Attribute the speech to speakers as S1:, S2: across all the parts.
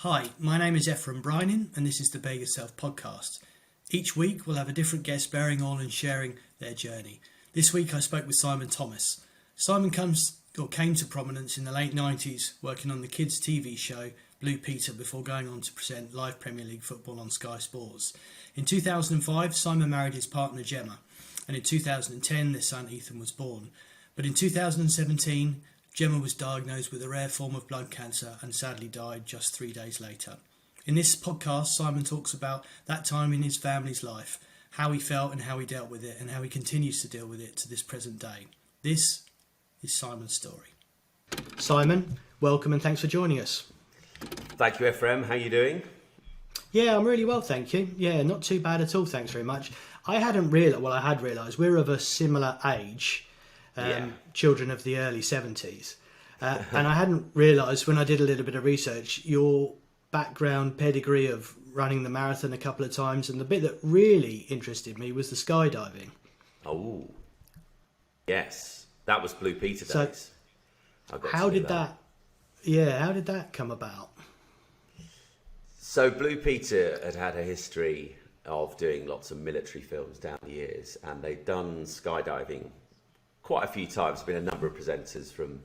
S1: Hi, my name is Ephraim Brynin, and this is the Bear Yourself podcast. Each week we'll have a different guest bearing on and sharing their journey. This week I spoke with Simon Thomas. Simon came to prominence in the late 90s working on the kids' TV show Blue Peter before going on to present live Premier League football on Sky Sports. In 2005, Simon married his partner Gemma, and in 2010 their son Ethan was born. But in 2017, Gemma was diagnosed with a rare form of blood cancer and sadly died just 3 days later. In this podcast, Simon talks about that time in his family's life, how he felt and how he dealt with it, and how he continues to deal with it to this present day. This is Simon's story. Simon, welcome and thanks for joining us.
S2: Thank you, Ephraim. How are you doing?
S1: Yeah, I'm really well, thank you. Yeah, not too bad at all, thanks very much. I had realised we're of a similar age. Children of the early 70s. And I hadn't realised when I did a little bit of research, your background pedigree of running the marathon a couple of times, and the bit that really interested me was the skydiving.
S2: Oh, yes. That was Blue Peter days.
S1: How did that come about?
S2: So Blue Peter had a history of doing lots of military films down the years, and they'd done skydiving quite a few times. There's been a number of presenters, from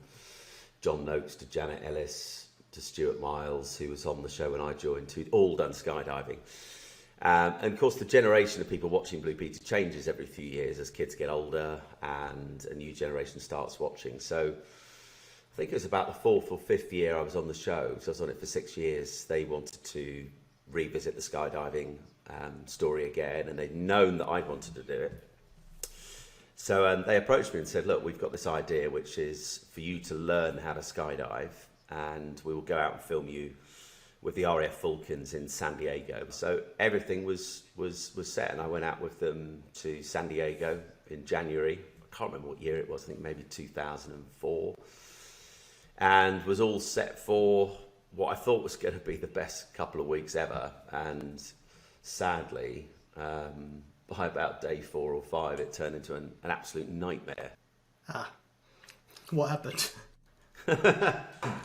S2: John Noakes to Janet Ellis to Stuart Miles, who was on the show when I joined, who'd all done skydiving. And of course, the generation of people watching Blue Peter changes every few years as kids get older and a new generation starts watching. So I think it was about the fourth or fifth year I was on the show, so I was on it for 6 years. They wanted to revisit the skydiving story again, and they'd known that I'd wanted to do it. So they approached me and said, look, we've got this idea, which is for you to learn how to skydive, and we will go out and film you with the RAF Falcons in San Diego. So everything was set, and I went out with them to San Diego in January. I can't remember what year it was, I think maybe 2004. And was all set for what I thought was going to be the best couple of weeks ever. And sadly, by about day 4 or 5, it turned into an absolute nightmare.
S1: What happened?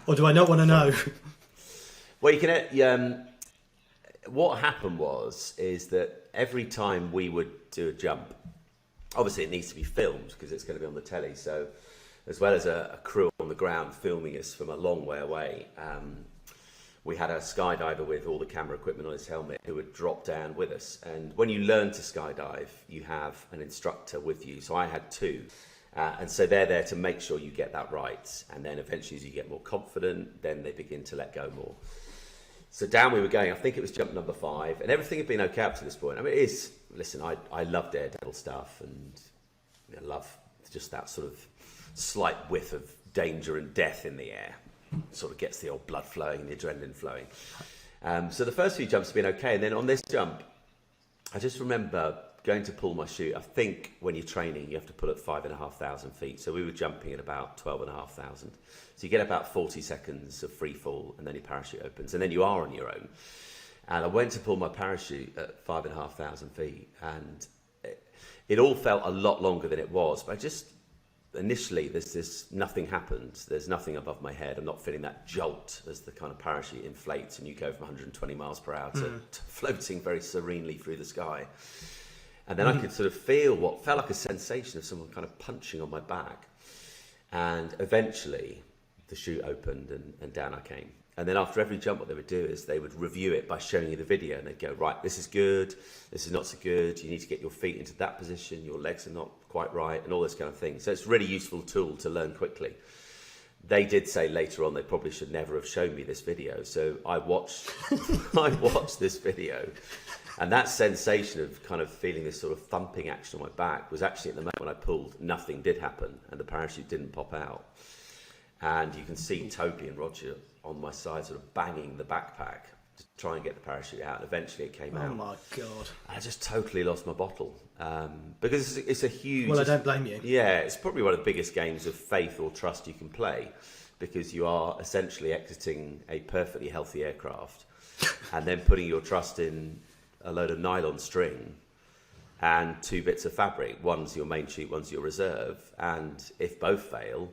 S1: Or do I not want to know?
S2: Well, what happened is that every time we would do a jump, obviously it needs to be filmed because it's going to be on the telly. So as well as a crew on the ground filming us from a long way away, we had a skydiver with all the camera equipment on his helmet who would drop down with us. And when you learn to skydive, you have an instructor with you. So I had 2. And so they're there to make sure you get that right. And then eventually as you get more confident, then they begin to let go more. So down we were going, I think it was jump number 5, and everything had been okay up to this point. I mean, I love Daredevil stuff, and I love just that sort of slight whiff of danger and death in the air. Sort of gets the old blood flowing, the adrenaline flowing. So the first few jumps have been okay, and then on this jump, I just remember going to pull my chute. I think when you're training, you have to pull at 5,500 feet. So we were jumping at about 12,500. So you get about 40 seconds of free fall, and then your parachute opens, and then you are on your own. And I went to pull my parachute at 5,500 feet, and it all felt a lot longer than it was. But initially, nothing happened. There's nothing above my head. I'm not feeling that jolt as the kind of parachute inflates, and you go from 120 miles per hour to floating very serenely through the sky. And then I could sort of feel what felt like a sensation of someone kind of punching on my back. And eventually the chute opened and down I came. And then after every jump, what they would do is they would review it by showing you the video, and they'd go, right, this is good, this is not so good, you need to get your feet into that position, your legs are not quite right, and all this kind of thing. So it's a really useful tool to learn quickly. They did say later on they probably should never have shown me this video. So I watched this video, and that sensation of kind of feeling this sort of thumping action on my back was actually at the moment when I pulled, nothing did happen, and the parachute didn't pop out. And you can see Toby and Roger on my side sort of banging the backpack to try and get the parachute out. And eventually it came out.
S1: Oh my God.
S2: I just totally lost my bottle. Because it's a huge...
S1: Well, I don't blame you.
S2: Yeah, it's probably one of the biggest games of faith or trust you can play, because you are essentially exiting a perfectly healthy aircraft and then putting your trust in a load of nylon string and 2 bits of fabric. One's your main chute, one's your reserve. And if both fail,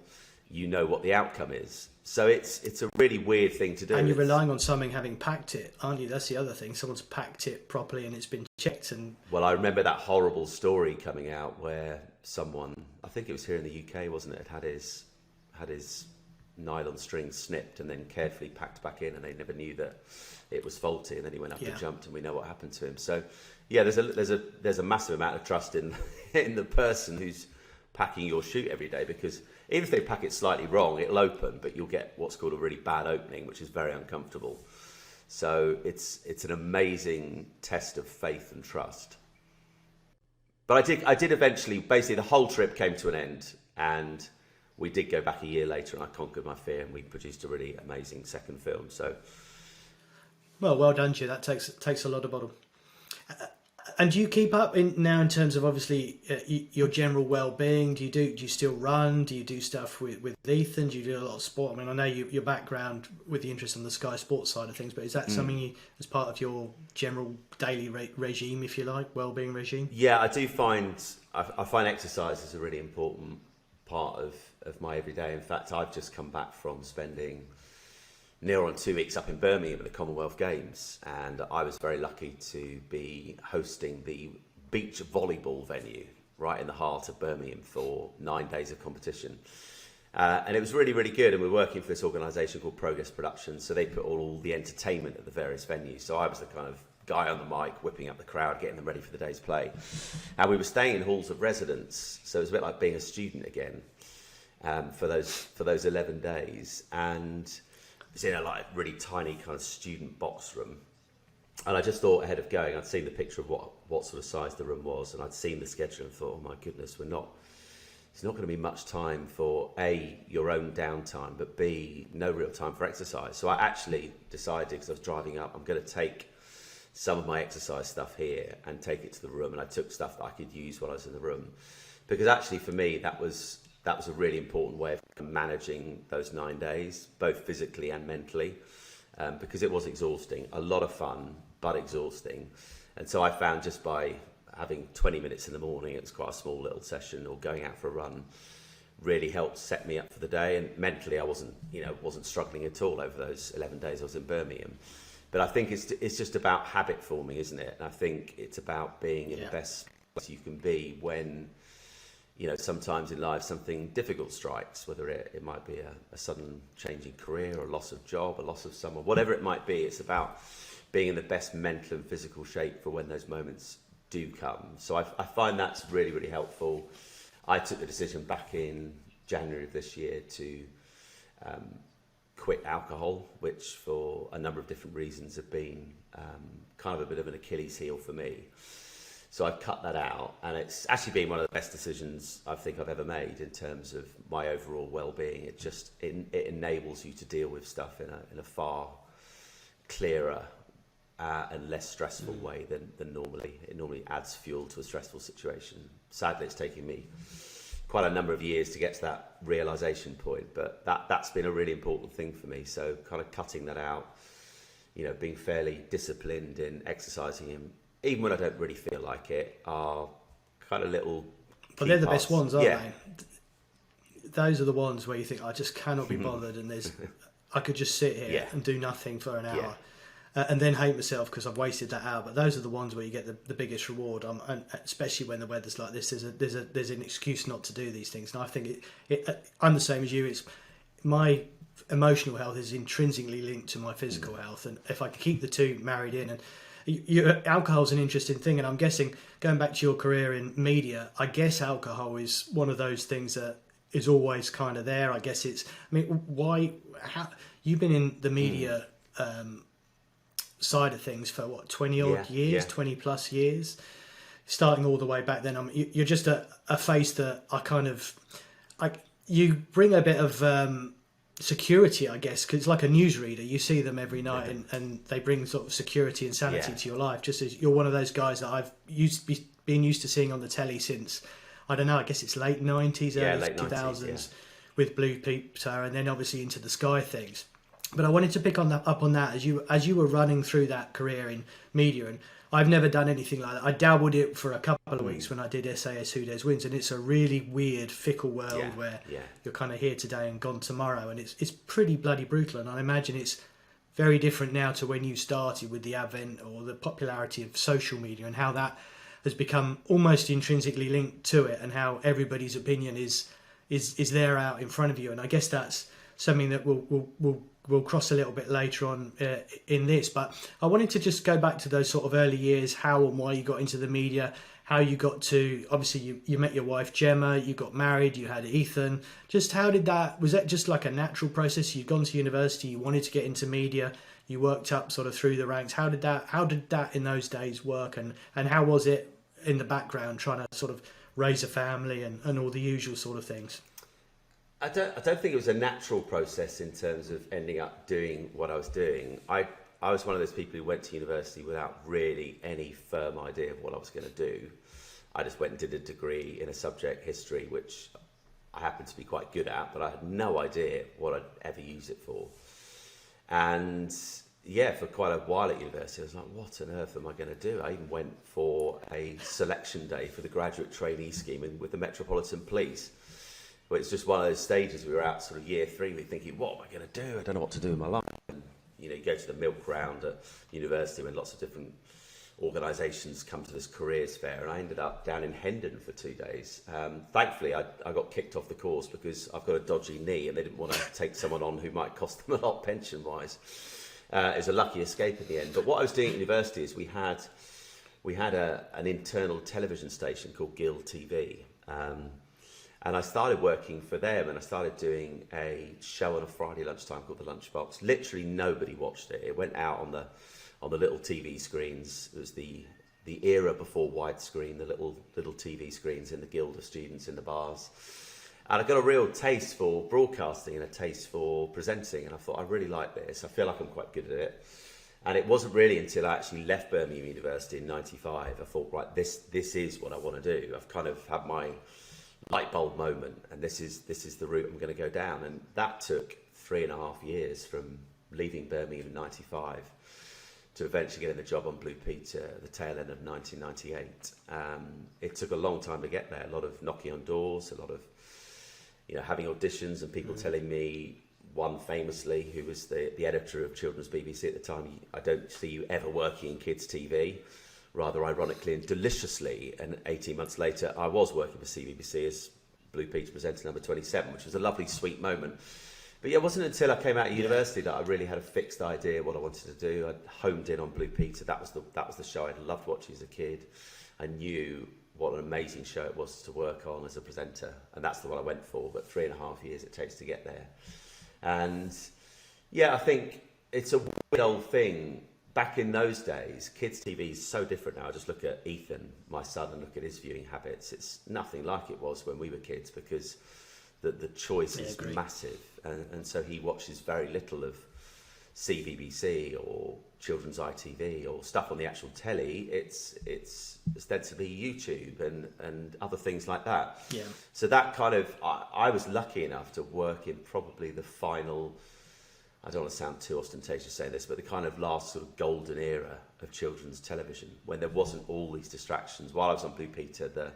S2: you know what the outcome is. So it's a really weird thing to do.
S1: And you're relying on something having packed it, aren't you? That's the other thing. Someone's packed it properly and it's been checked. And
S2: well, I remember that horrible story coming out where someone, I think it was here in the UK, wasn't it, had his nylon string snipped and then carefully packed back in, and they never knew that it was faulty, and then he went up and jumped, and we know what happened to him. So yeah, there's a massive amount of trust in in the person who's packing your chute every day, because even if they pack it slightly wrong, it'll open, but you'll get what's called a really bad opening, which is very uncomfortable. So it's an amazing test of faith and trust. But I did eventually, basically the whole trip came to an end, and we did go back a year later, and I conquered my fear, and we produced a really amazing second film. So,
S1: well done to you. That takes a lot of bottle. And do you keep up now in terms of obviously your general well-being? Do you still run? Do you do stuff with Ethan? Do you do a lot of sport? I mean, I know your background with the interest on the Sky Sports side of things, but is that something you, as part of your general daily regime, if you like, well-being regime?
S2: Yeah, I do find I find exercise is a really important part of my everyday. In fact, I've just come back from spending near on 2 weeks up in Birmingham at the Commonwealth Games, and I was very lucky to be hosting the beach volleyball venue right in the heart of Birmingham for 9 days of competition. And it was really, really good, and we're working for this organisation called Progress Productions, so they put all the entertainment at the various venues. So I was the kind of guy on the mic, whipping up the crowd, getting them ready for the day's play. And we were staying in halls of residence, so it was a bit like being a student again for those 11 days. And it was in a like really tiny kind of student box room, and I just thought ahead of going, I'd seen the picture of what sort of size the room was, and I'd seen the schedule and thought, oh my goodness, it's not going to be much time for A, your own downtime, but B, no real time for exercise. So I actually decided, because I was driving up, I'm going to take some of my exercise stuff here and take it to the room, and I took stuff that I could use while I was in the room, because actually for me that was a really important way of managing those 9 days, both physically and mentally, because it was exhausting, a lot of fun, but exhausting. And so I found just by having 20 minutes in the morning, it's quite a small little session, or going out for a run, really helped set me up for the day. And mentally, I wasn't struggling at all over those 11 days I was in Birmingham. But I think it's just about habit forming, isn't it? And I think it's about being in the best place you can be when, sometimes in life something difficult strikes, whether it might be a sudden change in career, or a loss of job, a loss of someone, whatever it might be. It's about being in the best mental and physical shape for when those moments do come. So I find that's really, really helpful. I took the decision back in January of this year to quit alcohol, which for a number of different reasons have been kind of a bit of an Achilles heel for me. So I've cut that out, and it's actually been one of the best decisions I think I've ever made in terms of my overall well-being. It enables you to deal with stuff in a far clearer and less stressful way than normally. It normally adds fuel to a stressful situation. Sadly, it's taken me quite a number of years to get to that realization point, but that's been a really important thing for me. So kind of cutting that out, being fairly disciplined in exercising, and even when I don't really feel like it, are kind of little.
S1: But they're the best ones, aren't they? Those are the ones where you think, I just cannot be bothered, and I could just sit here and do nothing for an hour. And then hate myself because I've wasted that hour. But those are the ones where you get the biggest reward, and especially when the weather's like this. There's an excuse not to do these things, and I think I'm the same as you. It's my emotional health is intrinsically linked to my physical health, and if I could keep the two married in, and alcohol's an interesting thing, and I'm guessing, going back to your career in media, I guess alcohol is one of those things that is always kind of there. I guess how you've been in the media side of things for 20 odd years, 20 plus years, starting all the way back then. You're just a face that I kind of you bring a bit of security, I guess, because it's like a newsreader. You see them every night, and they bring sort of security and sanity to your life, just as you're one of those guys that I've been used to seeing on the telly since, I don't know, I guess it's late 90s, early 2000s, with Blue Peter, and then obviously into the Sky things. But I wanted to pick up on that as you were running through that career in media, and I've never done anything like that. I dabbled it for a couple of weeks when I did SAS Who Dares Wins, and it's a really weird, fickle world where you're kind of here today and gone tomorrow, and it's pretty bloody brutal. And I imagine it's very different now to when you started with the advent or the popularity of social media, and how that has become almost intrinsically linked to it, and how everybody's opinion is there out in front of you. And I guess that's something that we'll cross a little bit later on in this. But I wanted to just go back to those sort of early years, how and why you got into the media, how you got to, obviously you met your wife Gemma, you got married, you had Ethan. Just how did that, was that just like a natural process? You'd gone to university, you wanted to get into media, you worked up sort of through the ranks. How did that in those days work, and how was it in the background trying to sort of raise a family and all the usual sort of things?
S2: I don't think it was a natural process in terms of ending up doing what I was doing. I was one of those people who went to university without really any firm idea of what I was going to do. I just went and did a degree in a subject, history, which I happened to be quite good at, but I had no idea what I'd ever use it for. And yeah, for quite a while at university, I was like, what on earth am I going to do? I even went for a selection day for the graduate trainee scheme with the Metropolitan Police. But it's just one of those stages we were at, sort of year 3, we're thinking, what am I going to do? I don't know what to do in my life. And, you go to the milk round at university when lots of different organisations come to this careers fair, and I ended up down in Hendon for 2 days. Thankfully, I got kicked off the course because I've got a dodgy knee and they didn't want to take someone on who might cost them a lot pension-wise. It was a lucky escape in the end. But what I was doing at university is we had an internal television station called Guild TV. And I started working for them, and I started doing a show on a Friday lunchtime called The Lunchbox. Literally nobody watched it. It went out on the little TV screens. It was the era before widescreen, the little TV screens in the Guild of students in the bars. And I got a real taste for broadcasting and a taste for presenting, and I thought, I really like this. I feel like I'm quite good at it. And it wasn't really until I actually left Birmingham University in '95, I thought, right, this is what I want to do. I've kind of had my light bulb moment, and this is the route I'm going to go down. And that took 3.5 years, from leaving Birmingham in '95 to eventually getting the job on Blue Peter at the tail end of 1998. It took a long time to get there, a lot of knocking on doors, a lot of having auditions, and people telling me, one famously, who was the editor of Children's BBC at the time, I don't see you ever working in kids TV. Rather ironically and deliciously, and 18 months later, I was working for CBBC as Blue Peter presenter number 27, which was a lovely, sweet moment. But yeah, it wasn't until I came out of university that I really had a fixed idea what I wanted to do. I homed in on Blue Peter. That was the show I'd loved watching as a kid. I knew what an amazing show it was to work on as a presenter, and that's the one I went for. But 3.5 years it takes to get there. And yeah, I think it's a weird old thing. Back in those days, kids' TV is so different now. I just look at Ethan, my son, and look at his viewing habits. It's nothing like it was when we were kids, because the choice is massive. And so he watches very little of CBBC or Children's ITV or stuff on the actual telly. It's ostensibly YouTube and other things like that. Yeah. So that kind of, I was lucky enough to work in probably the final, I don't want to sound too ostentatious saying this, but the kind of last sort of golden era of children's television, when there wasn't all these distractions. While I was on Blue Peter, the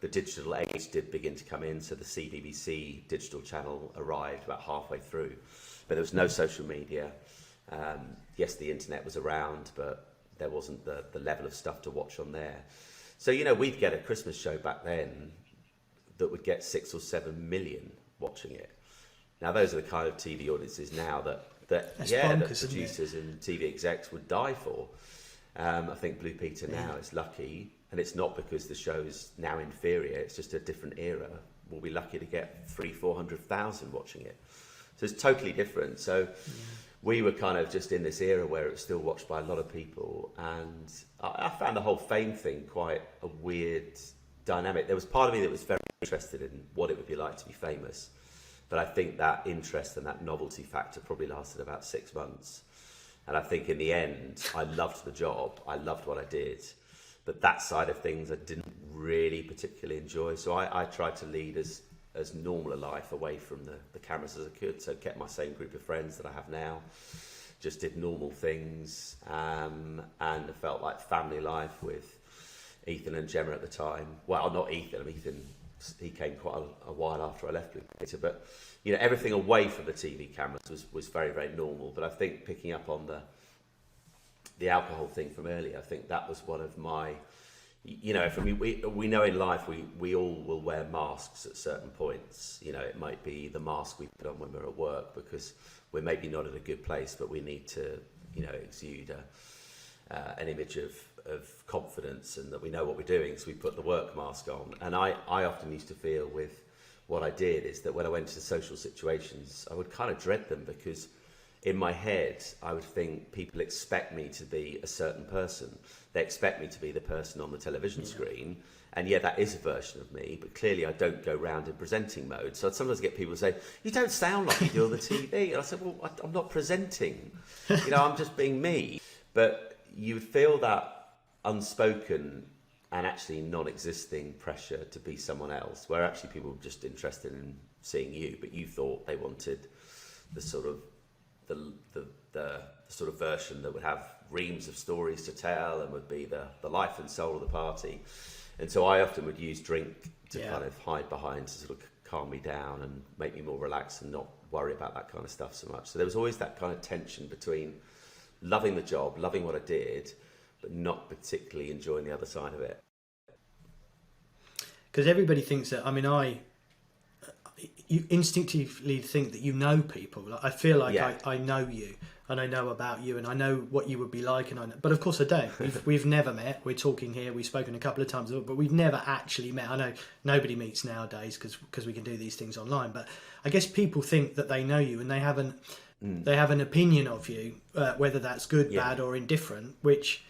S2: digital age did begin to come in, so the CBBC digital channel arrived about halfway through, but there was no social media. Yes, the internet was around, but there wasn't the level of stuff to watch on there. So, we'd get a Christmas show back then that would get 6 or 7 million watching it. Now, those are the kind of TV audiences now that producers and TV execs would die for. I think Blue Peter now is lucky, and it's not because the show's now inferior, it's just a different era. We'll be lucky to get 300,000-400,000 watching it. So it's totally different. So we were kind of just in this era where it was still watched by a lot of people, and I found the whole fame thing quite a weird dynamic. There was part of me that was very interested in what it would be like to be famous. But I think that interest and that novelty factor probably lasted about 6 months. And I think in the end, I loved the job. I loved what I did. But that side of things I didn't really particularly enjoy. So I tried to lead as as normal a life away from the cameras as I could. So kept my same group of friends that I have now, just did normal things, and I felt like family life with Ethan and Gemma at the time. Well, not Ethan. I mean, Ethan, he came quite a while after I left Blue Peter, but you know, everything away from the TV cameras was very, very normal. But I think picking up on the alcohol thing from earlier, I think that was one of my, you know, for me, we know in life we all will wear masks at certain points. You know, it might be the mask we put on when we're at work because we're maybe not in a good place, but we need to, you know, exude an image of confidence and that we know what we're doing, so we put the work mask on. And I often used to feel with what I did is that when I went to social situations, I would kind of dread them because in my head, I would think people expect me to be a certain person. They expect me to be the person on the television screen. And yeah, that is a version of me, but clearly I don't go around in presenting mode. So I'd sometimes get people say, you don't sound like you do on the TV. And I said, well, I'm not presenting. You know, I'm just being me. But you would feel that unspoken and actually non-existing pressure to be someone else, where actually people were just interested in seeing you, but you thought they wanted the sort of the sort of version that would have reams of stories to tell and would be the life and soul of the party. And so I often would use drink to kind of hide behind to sort of calm me down and make me more relaxed and not worry about that kind of stuff so much. So there was always that kind of tension between loving the job, loving what I did, but not particularly enjoying the other side of it.
S1: Because everybody thinks that, I mean, you instinctively think that you know people. Like, I feel like I know you and I know about you and I know what you would be like, and but of course I don't. We've never met. We're talking here. We've spoken a couple of times, but we've never actually met. I know nobody meets nowadays because we can do these things online. But I guess people think that they know you and they have an opinion of you, whether that's good, bad, or indifferent, which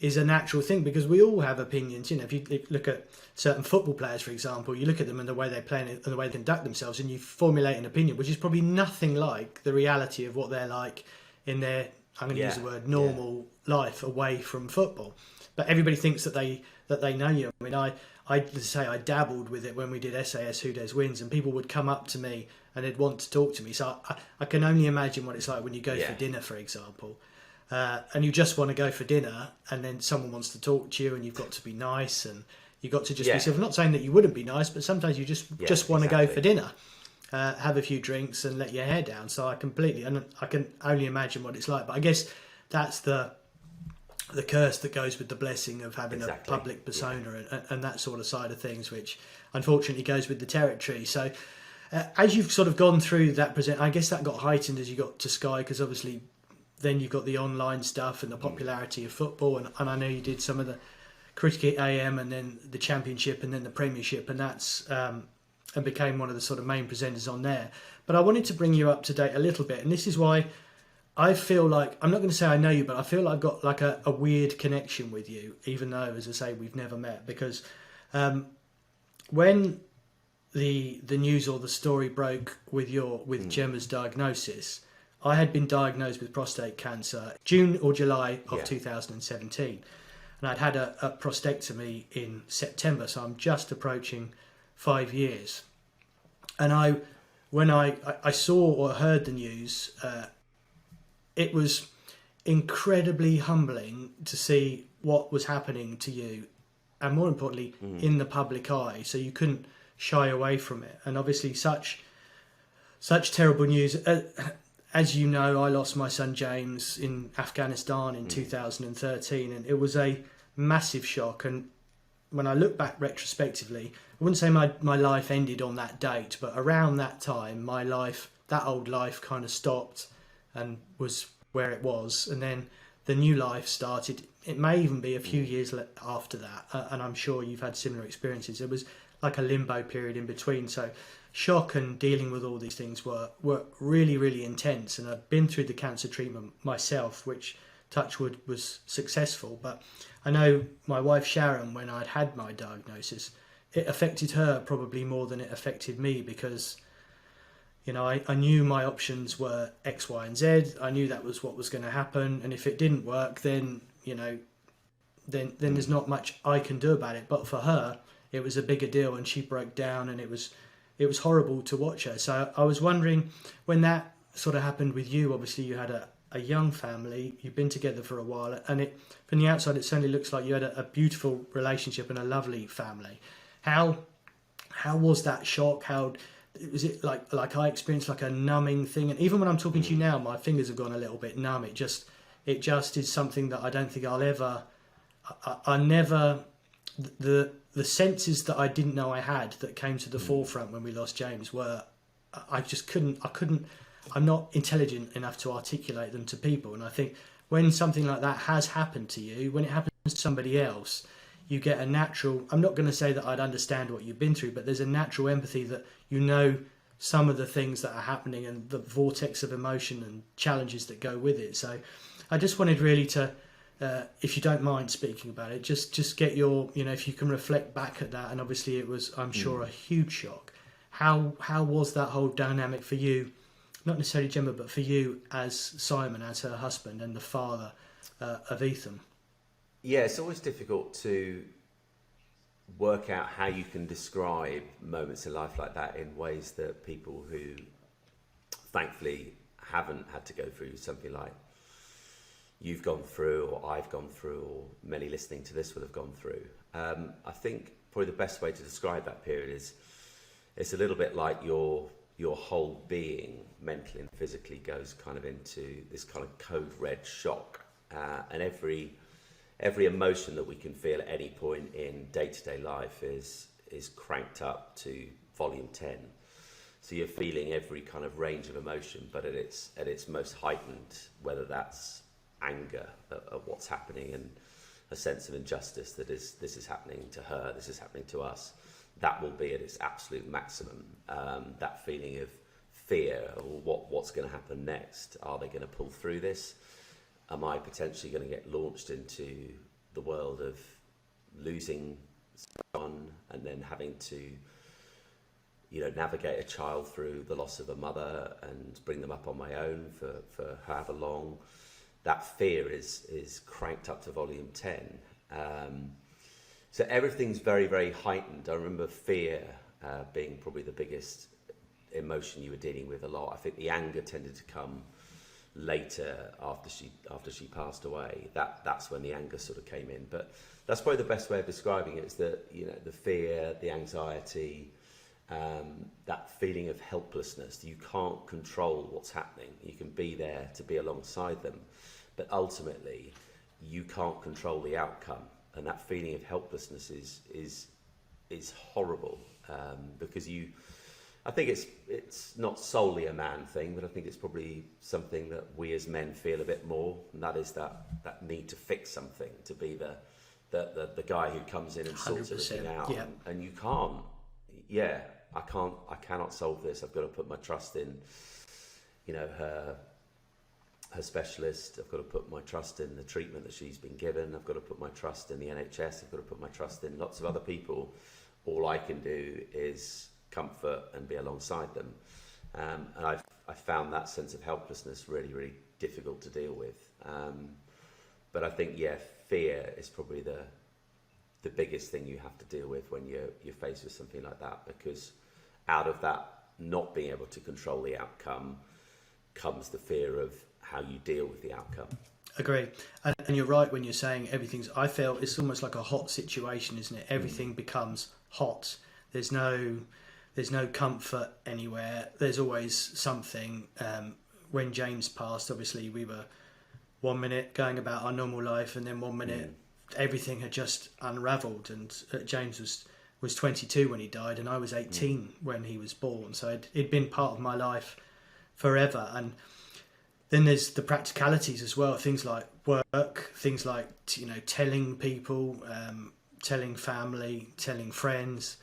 S1: is a natural thing because we all have opinions. You know, if you look at certain football players, for example, you look at them and the way they play and the way they conduct themselves, and you formulate an opinion which is probably nothing like the reality of what they're like in their, I'm going to use the word, normal life away from football. But everybody thinks that they know you. I mean, I dabbled with it when we did SAS Who Dares Wins, and people would come up to me and they'd want to talk to me. So I can only imagine what it's like when you go for dinner, for example. And you just want to go for dinner, and then someone wants to talk to you, and you've got to be nice, and you've got to just be yourself. I'm not saying that you wouldn't be nice, but sometimes you just want to go for dinner, have a few drinks, and let your hair down. So I can only imagine what it's like. But I guess that's the curse that goes with the blessing of having a public persona and that sort of side of things, which unfortunately goes with the territory. So as you've sort of gone through that I guess that got heightened as you got to Sky, because obviously then you've got the online stuff and the popularity of football, and I know you did some of the Cricket AM and then the Championship and then the Premiership, and that's and became one of the sort of main presenters on there. But I wanted to bring you up to date a little bit, and this is why I feel like, I'm not going to say I know you, but I feel like I've got like a weird connection with you, even though, as I say, we've never met. Because when the news or the story broke with Gemma's diagnosis, I had been diagnosed with prostate cancer June or July of 2017. And I'd had a prostatectomy in September, so I'm just approaching 5 years. And when I saw or heard the news, it was incredibly humbling to see what was happening to you, and more importantly, in the public eye. So you couldn't shy away from it. And obviously such terrible news. As you know, I lost my son James in Afghanistan in 2013, and it was a massive shock. And when I look back retrospectively, I wouldn't say my life ended on that date, but around that time, my life, that old life, kind of stopped and was where it was. And then the new life started. It may even be a few years after that, and I'm sure you've had similar experiences. It was like a limbo period in between. So shock and dealing with all these things were really, really intense. And I've been through the cancer treatment myself, which, touch wood, was successful. But I know my wife Sharon, when I'd had my diagnosis, it affected her probably more than it affected me, because you know, I knew my options were X, Y, and Z. I knew that was what was going to happen, and if it didn't work, then you know, then there's not much I can do about it. But for her, it was a bigger deal, and she broke down, and it was it was horrible to watch her. So I was wondering, when that sort of happened with you, obviously you had a young family, you've been together for a while, and it, from the outside it certainly looks like you had a beautiful relationship and a lovely family. How was that shock? How was it, like I experienced like a numbing thing? And even when I'm talking to you now, my fingers have gone a little bit numb. It just is something that I don't think I'll ever. I never, the senses that I didn't know I had that came to the forefront when we lost James were, I couldn't. I'm not intelligent enough to articulate them to people. And I think when something like that has happened to you, when it happens to somebody else, you get a natural, I'm not going to say that I'd understand what you've been through, but there's a natural empathy that you know some of the things that are happening and the vortex of emotion and challenges that go with it. So I just wanted really to, if you don't mind speaking about it, just get your, if you can reflect back at that. And obviously it was, I'm sure, a huge shock. How was that whole dynamic for you? Not necessarily Gemma, but for you as Simon, as her husband and the father of Ethan.
S2: Yeah, it's always difficult to work out how you can describe moments in life like that in ways that people who thankfully haven't had to go through something like you've gone through, or I've gone through, or many listening to this would have gone through. I think probably the best way to describe that period is it's a little bit like your whole being, mentally and physically, goes kind of into this kind of code red shock, and every emotion that we can feel at any point in day-to-day life is cranked up to volume 10. So you're feeling every kind of range of emotion, but at its most heightened, whether that's anger at what's happening and a sense of injustice that this is happening to her, this is happening to us, that will be at its absolute maximum. That feeling of fear, or what's going to happen next? Are they going to pull through this? Am I potentially going to get launched into the world of losing someone and then having to, navigate a child through the loss of a mother and bring them up on my own for however long? That fear is cranked up to volume 10. So everything's very, very heightened. I remember fear being probably the biggest emotion you were dealing with a lot. I think the anger tended to come later after she passed away. That's when the anger sort of came in. But that's probably the best way of describing it, is that the fear, the anxiety, that feeling of helplessness. You can't control what's happening. You can be there to be alongside them, but ultimately you can't control the outcome. And that feeling of helplessness is horrible, because I think it's not solely a man thing, but I think it's probably something that we as men feel a bit more, and that is that need to fix something, to be the guy who comes in and sorts everything out.
S1: Yeah.
S2: And you can't. I cannot solve this. I've got to put my trust in, her specialist. I've got to put my trust in the treatment that she's been given. I've got to put my trust in the NHS. I've got to put my trust in lots of other people. All I can do is comfort and be alongside them. And I found that sense of helplessness really, really difficult to deal with. But I think, fear is probably the biggest thing you have to deal with when you're faced with something like that, because out of that not being able to control the outcome comes the fear of how you deal with the outcome.
S1: Agree. And you're right when you're saying I feel it's almost like a hot situation, isn't it? Everything becomes hot. There's no comfort anywhere. There's always something. When James passed, obviously we were 1 minute going about our normal life, and then 1 minute everything had just unravelled. And James was 22 when he died, and I was 18 when he was born. So it'd been part of my life forever. And then there's the practicalities as well, things like work, things like telling people, telling family, telling friends.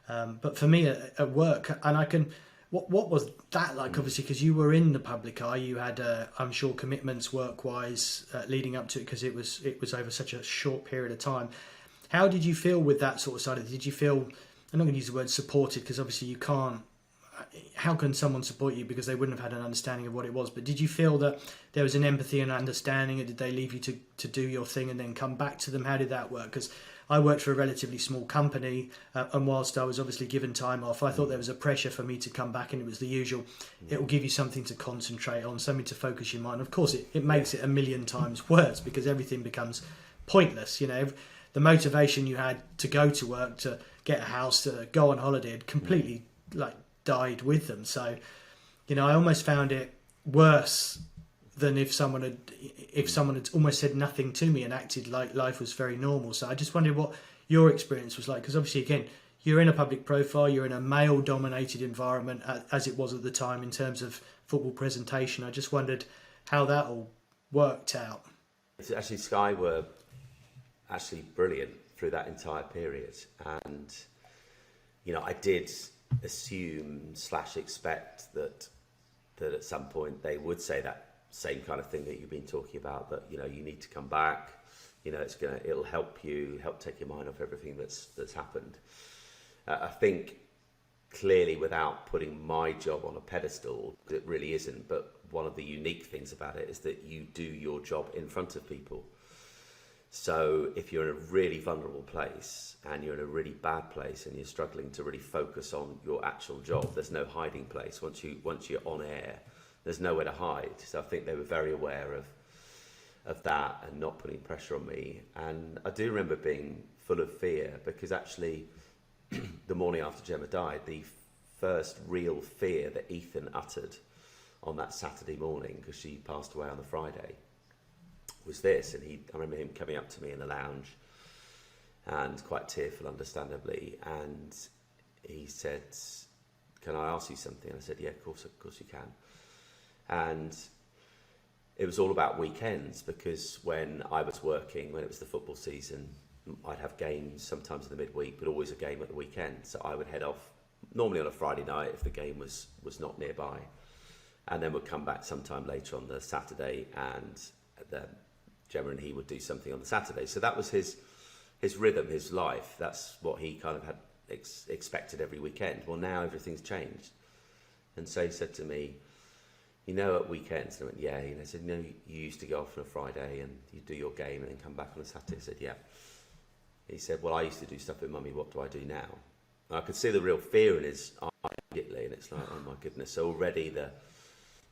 S1: But for me at work, and I can, what was that like? Obviously, because you were in the public eye, you had, I'm sure, commitments work-wise leading up to it, because it was over such a short period of time. How did you feel with that sort of side of it? Did you feel, I'm not going to use the word supported, because obviously you can't, how can someone support you because they wouldn't have had an understanding of what it was? But did you feel that there was an empathy and understanding, or did they leave you to do your thing and then come back to them? How did that work? Because I worked for a relatively small company, and whilst I was obviously given time off, I thought there was a pressure for me to come back, and it was the usual. It will give you something to concentrate on, something to focus your mind. Of course, it makes it a million times worse because everything becomes pointless. You know, the motivation you had to go to work, to get a house, to go on holiday had completely died with them. So, you know, I almost found it worse than if someone had almost said nothing to me and acted like life was very normal. So I just wondered what your experience was like, because obviously, again, you're in a public profile, you're in a male-dominated environment, as it was at the time in terms of football presentation. I just wondered how that all worked out.
S2: Actually, Sky were actually brilliant through that entire period, and you know, I did assume / expect that at some point they would say that same kind of thing that you've been talking about, that, you know, you need to come back, you know, it'll help take your mind off everything that's happened. I think clearly, without putting my job on a pedestal, it really isn't, but one of the unique things about it is that you do your job in front of people. So if you're in a really vulnerable place and you're in a really bad place and you're struggling to really focus on your actual job, there's no hiding place. Once you're on air, there's nowhere to hide. So I think they were very aware of that and not putting pressure on me. And I do remember being full of fear, because actually the morning after Gemma died, the first real fear that Ethan uttered on that Saturday morning, because she passed away on the Friday, was this. And I remember him coming up to me in the lounge, and quite tearful, understandably, and he said, "Can I ask you something?" And I said, "Yeah, of course you can." And it was all about weekends, because when I was working, when it was the football season, I'd have games sometimes in the midweek, but always a game at the weekend. So I would head off normally on a Friday night if the game was not nearby, and then would come back sometime later on the Saturday, and Gemma and he would do something on the Saturday. So that was his rhythm, his life. That's what he kind of had expected every weekend. Well, now everything's changed. And so he said to me, "You know, at weekends," and I went, "Yeah." And I said, "No, you used to go off on a Friday and you do your game and then come back on a Saturday." I said, "Yeah." He said, "Well, I used to do stuff with Mummy. What do I do now?" And I could see the real fear in his eye immediately, and it's like, oh my goodness. So already the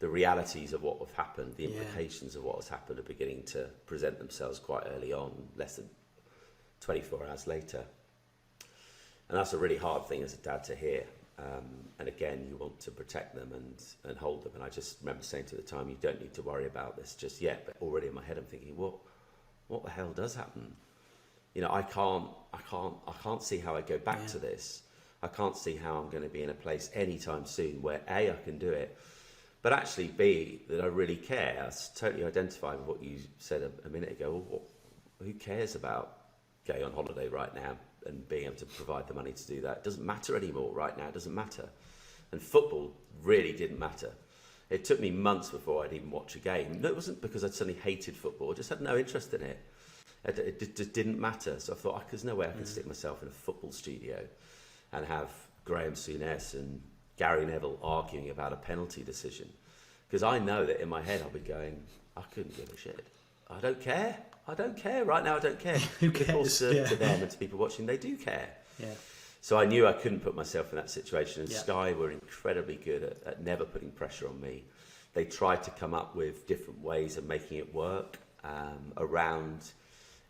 S2: realities of what have happened, the implications of what has happened, are beginning to present themselves quite early on, less than 24 hours later. And that's a really hard thing as a dad to hear. And again, you want to protect them and hold them. And I just remember saying to the time, "You don't need to worry about this just yet." But already in my head, I'm thinking, what the hell does happen? You know, I can't see how I go back to this. I can't see how I'm going to be in a place anytime soon where A, I can do it, but actually B, that I really care. I totally identify with what you said a minute ago. Well, who cares about going on holiday right now and being able to provide the money to do that? It doesn't matter anymore right now. It doesn't matter. And football really didn't matter. It took me months before I'd even watch a game. No, it wasn't because I'd suddenly hated football. I just had no interest in it. It just didn't matter. So I thought, there's no way I can stick myself in a football studio and have Graham Souness and Gary Neville arguing about a penalty decision. Because I know that in my head I'll be going, I couldn't give a shit. I don't care. Right now I don't care.
S1: Who cares?
S2: To them and to people watching, they do care.
S1: Yeah.
S2: So I knew I couldn't put myself in that situation. And Sky were incredibly good at never putting pressure on me. They tried to come up with different ways of making it work around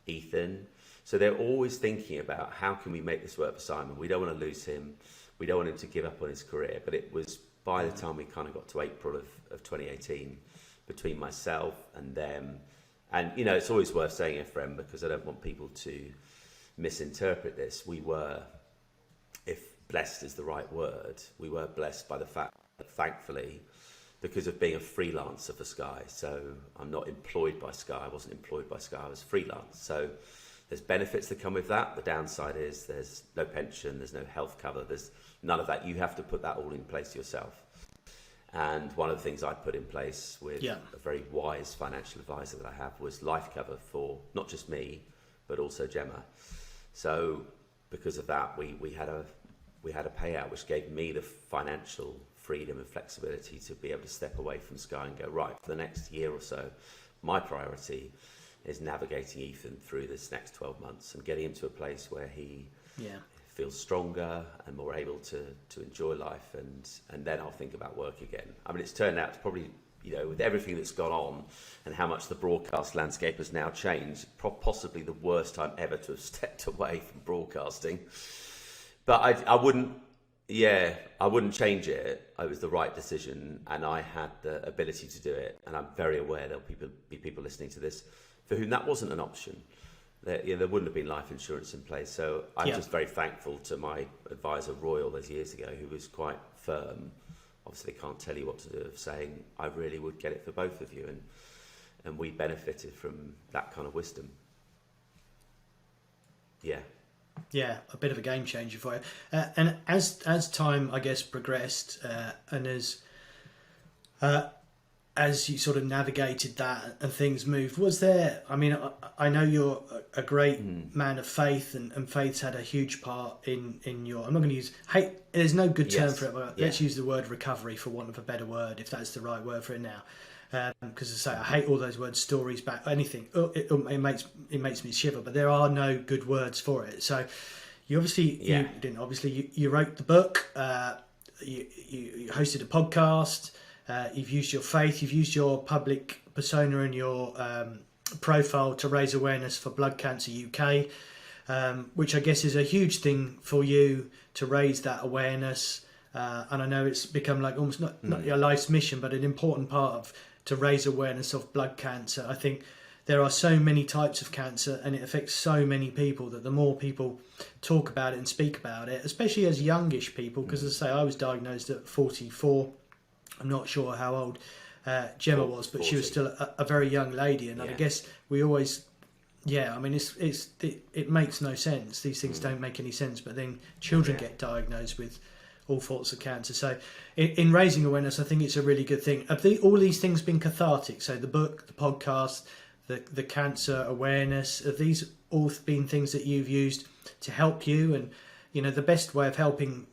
S2: Ethan. So they're always thinking about, how can we make this work for Simon? We don't want to lose him. We don't want him to give up on his career. But it was by the time we kind of got to April of 2018, between myself and them. And, you know, it's always worth saying, Ephraim, because I don't want people to misinterpret this. We were, if blessed is the right word, we were blessed by the fact that, thankfully, because of being a freelancer for Sky. So I'm not employed by Sky. I wasn't employed by Sky. I was freelance. So there's benefits that come with that. The downside is there's no pension, there's no health cover, there's none of that. You have to put that all in place yourself. And one of the things I put in place with a very wise financial advisor that I have was life cover for not just me, but also Gemma. So because of that, we had a payout which gave me the financial freedom and flexibility to be able to step away from Sky and go, right, for the next year or so, my priority is navigating Ethan through this next 12 months and getting him to a place where he feels stronger and more able to enjoy life, and then I'll think about work again. I mean, it's turned out to probably, with everything that's gone on and how much the broadcast landscape has now changed, possibly the worst time ever to have stepped away from broadcasting. But I wouldn't change it. It was the right decision, and I had the ability to do it. And I'm very aware there'll be people listening to this for whom that wasn't an option. There wouldn't have been life insurance in place. So I'm just very thankful to my advisor, Royal, those years ago, who was quite firm. Obviously, they can't tell you what to do, of saying, I really would get it for both of you. And we benefited from that kind of wisdom. Yeah.
S1: Yeah, a bit of a game changer for you. And as time, I guess, progressed, and as you sort of navigated that and things moved, was there, I mean, I know you're a great man of faith, and faith's had a huge part in your, I'm not going to use, there's no good term for it, but let's use the word recovery for want of a better word, if that's the right word for it now. Because as I say, I hate all those words, stories, back, anything. It makes me shiver, but there are no good words for it. So you obviously, you wrote the book, you hosted a podcast, you've used your faith, you've used your public persona and your profile to raise awareness for Blood Cancer UK, which I guess is a huge thing for you to raise that awareness. And I know it's become like almost not your life's mission, but an important part of to raise awareness of blood cancer. I think there are so many types of cancer and it affects so many people that the more people talk about it and speak about it, especially as youngish people, because as I say, I was diagnosed at 44. I'm not sure how old Gemma was, but 40. She was still a very young lady. And I guess we always, I mean, it makes no sense. These things don't make any sense. But then children get diagnosed with all sorts of cancer. So in raising awareness, I think it's a really good thing. Have all these things been cathartic? So the book, the podcast, the cancer awareness, have these all been things that you've used to help you? And, the best way of helping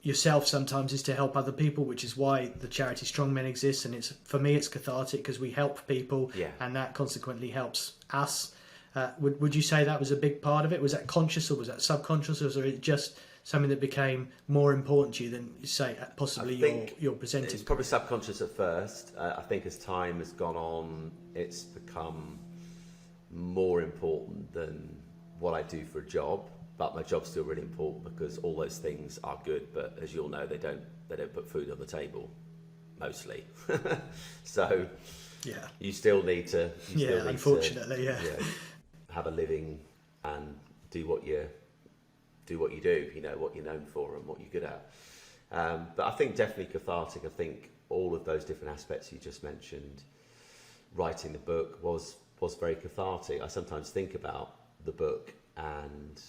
S1: yourself sometimes is to help other people, which is why the charity Strong Men exists. And for me, it's cathartic because we help people and that consequently helps us. Would you say that was a big part of it? Was that conscious or was that subconscious, or was it just something that became more important to you than, say, possibly you're presenting?
S2: It's probably subconscious at first. I think as time has gone on, it's become more important than what I do for a job. But my job's still really important because all those things are good. But as you'll know, they don't put food on the table, mostly. So you still need to.
S1: Unfortunately,
S2: have a living and do what you do, what you're known for and what you're good at. But I think definitely cathartic. I think all of those different aspects you just mentioned, writing the book was very cathartic. I sometimes think about the book and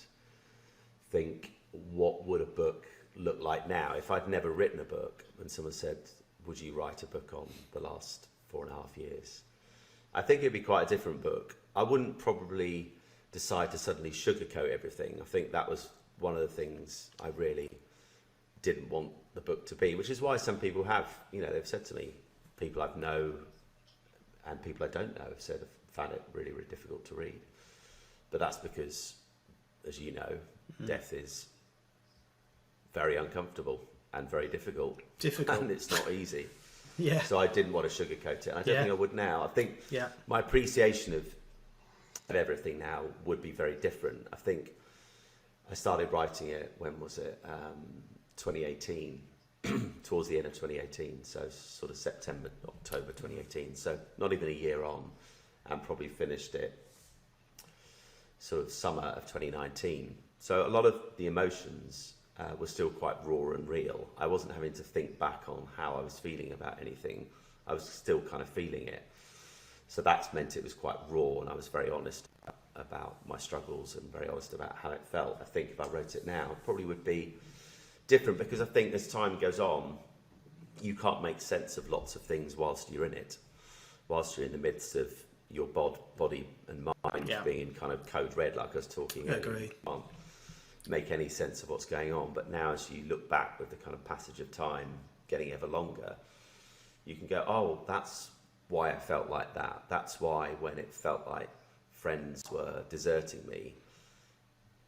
S2: think, what would a book look like now if I'd never written a book and someone said, would you write a book on the last 4.5 years? I think it'd be quite a different book. I wouldn't probably decide to suddenly sugarcoat everything. I think that was one of the things I really didn't want the book to be, which is why some people have, they've said to me, people I know and people I don't know have said, found it really, really difficult to read. But that's because, as you know, death is very uncomfortable and very difficult. And it's not easy. So I didn't want to sugarcoat it. I don't think I would now. I think my appreciation of everything now would be very different. I think I started writing it, when was it? 2018, towards the end of 2018. So sort of September, October 2018. So not even a year on, and probably finished it sort of summer of 2019. So a lot of the emotions were still quite raw and real. I wasn't having to think back on how I was feeling about anything. I was still kind of feeling it. So that's meant it was quite raw, and I was very honest about my struggles and very honest about how it felt. I think if I wrote it now, it probably would be different, because I think as time goes on, you can't make sense of lots of things whilst you're in it, whilst you're in the midst of your body and mind being in kind of code red, like I was talking about. You can't make any sense of what's going on. But now, as you look back with the kind of passage of time getting ever longer, you can go, oh, that's why it felt like that. That's why when it felt like friends were deserting me,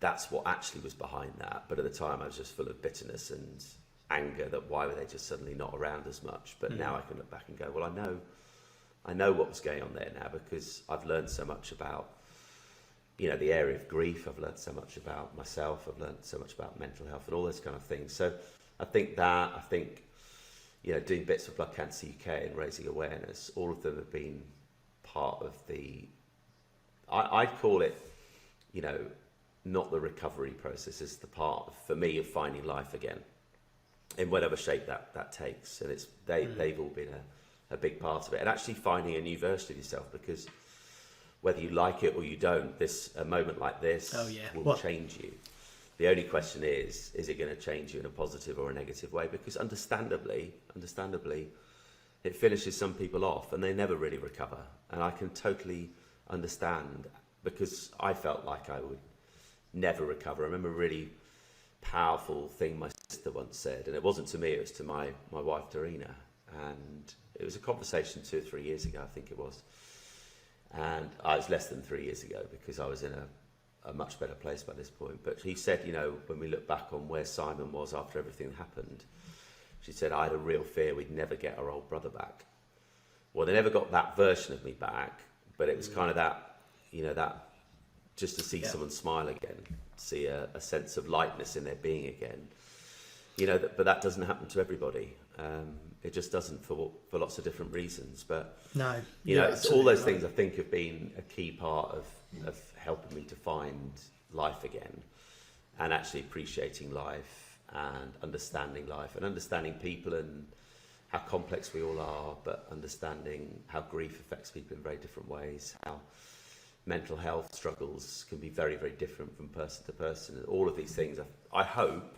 S2: that's what actually was behind that. But at the time I was just full of bitterness and anger that why were they just suddenly not around as much. But now I can look back and go, well, I know what was going on there now, because I've learned so much about, you know, the area of grief. I've learned so much about myself. I've learned so much about mental health and all those kind of things. So I think, you know, doing bits for Blood Cancer UK and raising awareness, all of them have been part of the, I'd call it, you know, not the recovery process, is the part for me of finding life again in whatever shape that takes. And it's they've all been a big part of it, and actually finding a new version of yourself, because whether you like it or you don't, a moment like this will change you. The only question is it going to change you in a positive or a negative way? Because understandably, it finishes some people off and they never really recover. And I can totally understand, because I felt like I would never recover. I remember a really powerful thing my sister once said, and it wasn't to me, it was to my wife Derrina, and it was a conversation 2 or 3 years ago, I think it was, and I was less than 3 years ago, because I was in a much better place by this point. But he said, you know, when we look back on where Simon was after everything happened, she said, I had a real fear we'd never get our old brother back. Well, they never got that version of me back, but it was kind of that, you know, that just to see someone smile again, see a sense of lightness in their being again, you know. But that doesn't happen to everybody. It just doesn't, for lots of different reasons. But
S1: no,
S2: you know, it's all those things I think have been a key part of helping me to find life again, and actually appreciating life and understanding people, and how complex we all are, but understanding how grief affects people in very different ways, how mental health struggles can be very, very different from person to person. And all of these things, I hope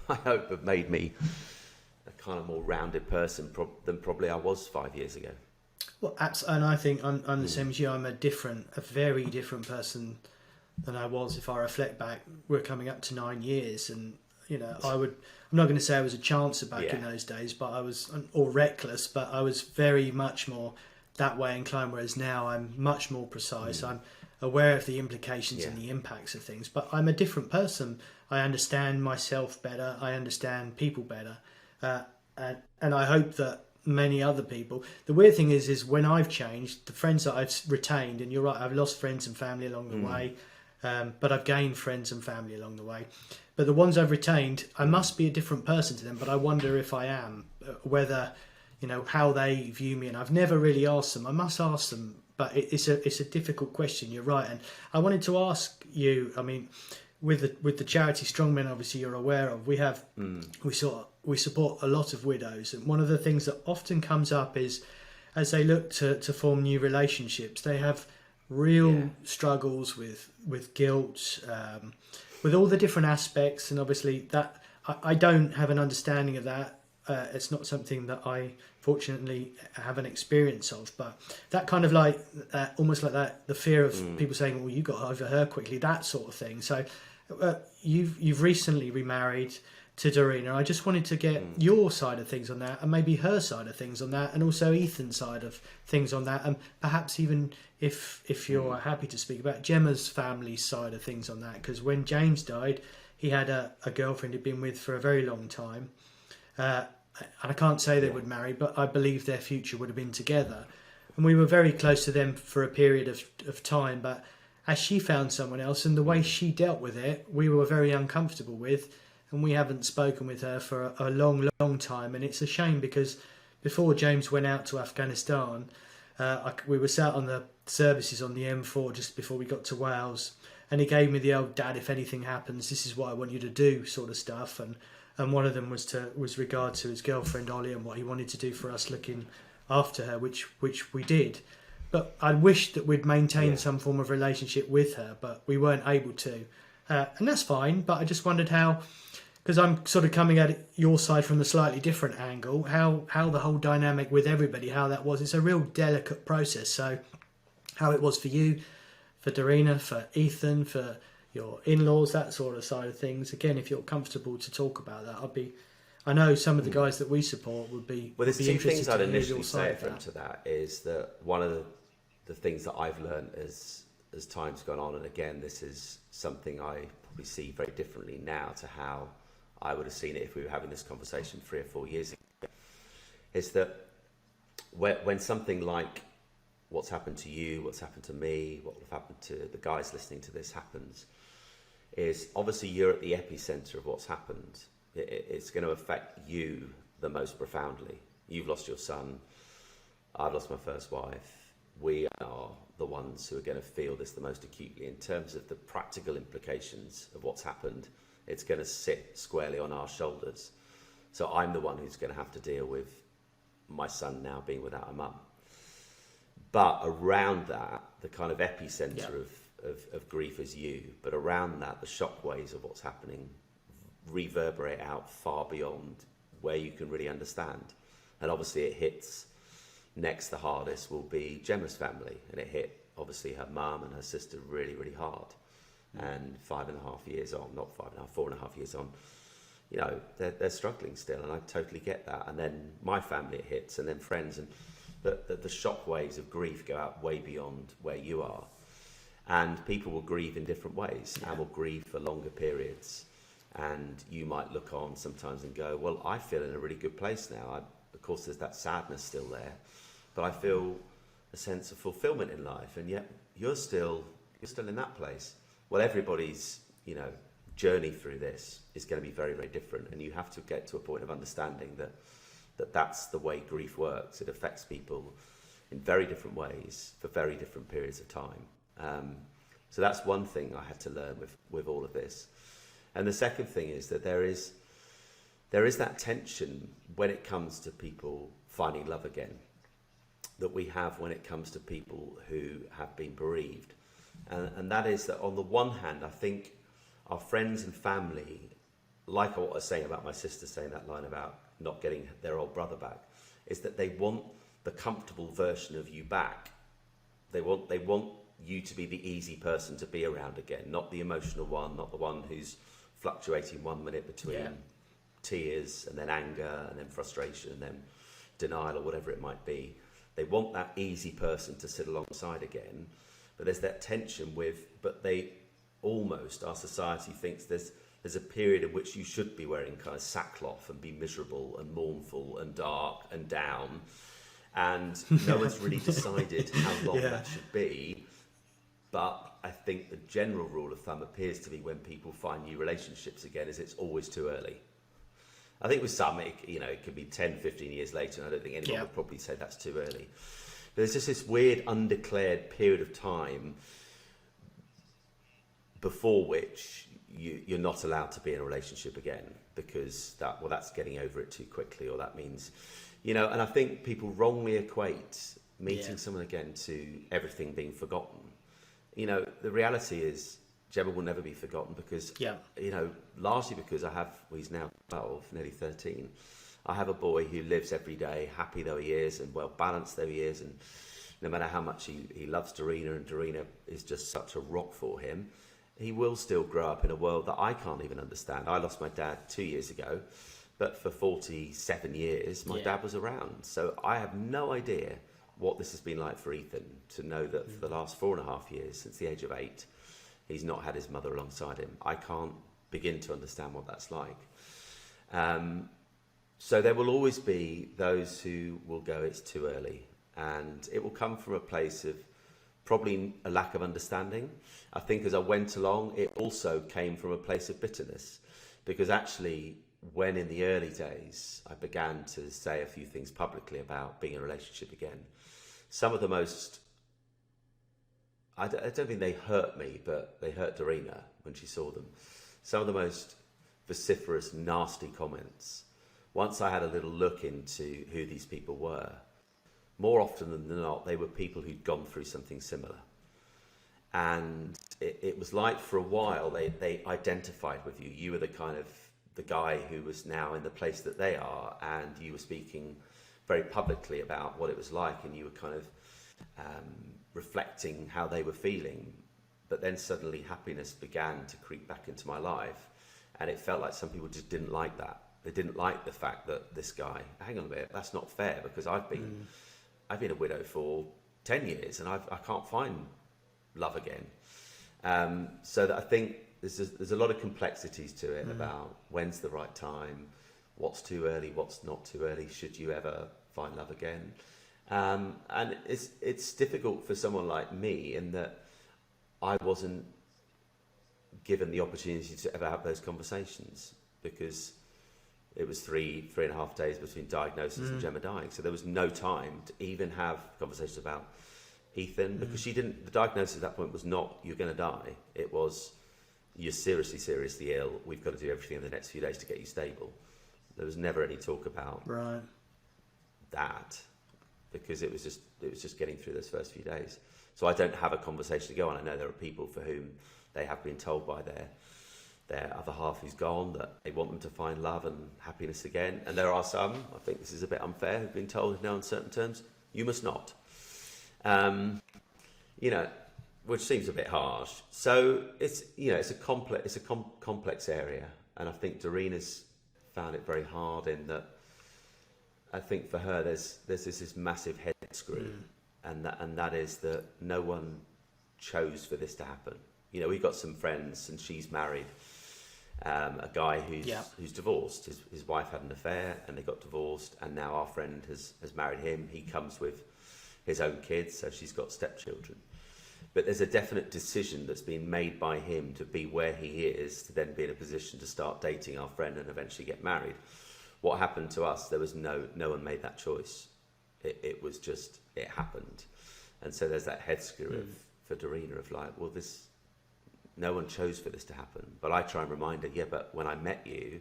S2: have made me a kind of more rounded person than probably I was 5 years ago.
S1: Well, and I think I'm the same as you. I'm a very different person than I was. If I reflect back, we're coming up to 9 years, and you know, I'm not going to say I was a chancer back in those days, but I was, or reckless, but I was very much more that way inclined. Whereas now I'm much more precise. I'm aware of the implications and the impacts of things, but I'm a different person. I understand myself better. I understand people better, and I hope that many other people. The weird thing is when I've changed, the friends that I've retained, and you're right, I've lost friends and family along the way, but I've gained friends and family along the way. But the ones I've retained, I must be a different person to them, but I wonder if I am, whether, you know, how they view me. And I've never really asked them. I must ask them, but it's a difficult question. You're right. And I wanted to ask you, I mean, with the charity Strongmen, obviously you're aware of, we support a lot of widows, and one of the things that often comes up is, as they look to form new relationships, they have real struggles with guilt, with all the different aspects. And obviously that I don't have an understanding of that. It's not something that I fortunately have an experience of, but that kind of like almost like that, the fear of people saying, well, you got over her quickly, that sort of thing. So you've recently remarried to Derrina. I just wanted to get your side of things on that, and maybe her side of things on that, and also Ethan's side of things on that, and perhaps even if you're happy to speak about Gemma's family side of things on that, because when James died, he had a girlfriend he'd been with for a very long time, and I can't say they would marry, but I believe their future would have been together, and we were very close to them for a period of time. But as she found someone else, and the way she dealt with it, we were very uncomfortable with. And we haven't spoken with her for a long, long time. And it's a shame, because before James went out to Afghanistan, we were sat on the services on the M4 just before we got to Wales. And he gave me the old, Dad, if anything happens, this is what I want you to do sort of stuff. And one of them was regard to his girlfriend, Ollie, and what he wanted to do for us looking after her, which we did. But I wished that we'd maintained some form of relationship with her, but we weren't able to. And that's fine, but I just wondered how, because I'm sort of coming at your side from a slightly different angle, how the whole dynamic with everybody, how that was. It's a real delicate process. So how it was for you, for Derrina, for Ethan, for your in-laws, that sort of side of things. Again, if you're comfortable to talk about that, I know some of the guys that we support would be.
S2: Well, there's
S1: be
S2: two
S1: interested
S2: things
S1: to
S2: I'd
S1: hear
S2: initially
S1: your
S2: say
S1: side of
S2: to that is that one of the things that I've learned as time's gone on, and again, this is something I probably see very differently now to how I would have seen it if we were having this conversation 3 or 4 years ago, is that when something like what's happened to you, what's happened to me, what will have happened to the guys listening to this happens, is obviously you're at the epicenter of what's happened. It's going to affect you the most profoundly. You've lost your son. I've lost my first wife. We are the ones who are going to feel this the most acutely. In terms of the practical implications of what's happened, it's going to sit squarely on our shoulders. So I'm the one who's going to have to deal with my son now being without a mum. But around that, the kind of epicenter of grief is you. But around that, the shockwaves of what's happening reverberate out far beyond where you can really understand. And obviously it hits next the hardest will be Gemma's family. And it hit obviously her mum and her sister really, really hard. And 5.5 years on, not 5.5, 4.5 years on, you know, they're struggling still. And I totally get that. And then my family it hits, and then friends, and the shock waves of grief go out way beyond where you are. And people will grieve in different ways and will grieve for longer periods. And you might look on sometimes and go, well, I feel in a really good place now. Of course, there's that sadness still there, but I feel a sense of fulfillment in life. And yet you're still in that place. Well, everybody's, you know, journey through this is going to be very, very different. And you have to get to a point of understanding that's the way grief works. It affects people in very different ways for very different periods of time. So that's one thing I had to learn with all of this. And the second thing is that there is that tension when it comes to people finding love again that we have when it comes to people who have been bereaved. And that is that on the one hand, I think our friends and family, like what I was saying about my sister saying that line about not getting their old brother back, is that they want the comfortable version of you back. They want you to be the easy person to be around again, not the emotional one, not the one who's fluctuating 1 minute between tears and then anger and then frustration and then denial or whatever it might be. They want that easy person to sit alongside again, but there's that tension but they almost, our society thinks there's a period in which you should be wearing kind of sackcloth and be miserable and mournful and dark and down, and no one's really decided how long that should be. But I think the general rule of thumb appears to be when people find new relationships again is it's always too early. I think with some, it could be 10, 15 years later, and I don't think anyone would probably say that's too early. But there's just this weird undeclared period of time before which you're not allowed to be in a relationship again because that's getting over it too quickly, or that means, and I think people wrongly equate meeting someone again to everything being forgotten. The reality is Gemma will never be forgotten because, largely because he's now 12, nearly 13. I have a boy who lives every day, happy though he is and well balanced though he is, and no matter how much he loves Derrina, and Derrina is just such a rock for him, he will still grow up in a world that I can't even understand. I lost my dad 2 years ago, but for 47 years, my dad was around. So I have no idea what this has been like for Ethan to know that for the last 4.5 years, since the age of 8, he's not had his mother alongside him. I can't begin to understand what that's like. So there will always be those who will go, it's too early. And it will come from a place of probably a lack of understanding. I think as I went along, it also came from a place of bitterness, because actually when in the early days I began to say a few things publicly about being in a relationship again, some of the most, I don't think they hurt me, but they hurt Derrina when she saw them. Some of the most vociferous, nasty comments, once I had a little look into who these people were, more often than not, they were people who'd gone through something similar. And it was like for a while, they identified with you. You were the guy who was now in the place that they are, and you were speaking very publicly about what it was like, and you were kind of reflecting how they were feeling. But then suddenly happiness began to creep back into my life, and it felt like some people just didn't like that. They didn't like the fact that this guy, hang on a minute, that's not fair, because I've been a widow for 10 years and I can't find love again. So that I think there's a lot of complexities to it about when's the right time, what's too early, what's not too early, should you ever find love again. And it's difficult for someone like me in that I wasn't given the opportunity to ever have those conversations, because it was three and a half days between diagnosis and Gemma dying. So there was no time to even have conversations about Ethan, because the diagnosis at that point was not, you're going to die. It was, you're seriously ill. We've got to do everything in the next few days to get you stable. There was never any talk about that, because it was just getting through those first few days. So I don't have a conversation to go on. I know there are people for whom they have been told by their other half who's gone that they want them to find love and happiness again. And there are some, I think this is a bit unfair, who've been told in no uncertain terms, you must not. Which seems a bit harsh. So it's a complex area, and I think Derrina's found it very hard in that. I think for her, there's this massive head screw, and that is that no one chose for this to happen. We've got some friends, and she's married a guy who's divorced. His wife had an affair, and they got divorced, and now our friend has married him. He comes with his own kids, so she's got stepchildren. But there's a definite decision that's been made by him to be where he is, to then be in a position to start dating our friend and eventually get married. What happened to us, there was no one made that choice. It was just, it happened. And so there's that head screw for Derrina of like, well, no one chose for this to happen. But I try and remind her, but when I met you,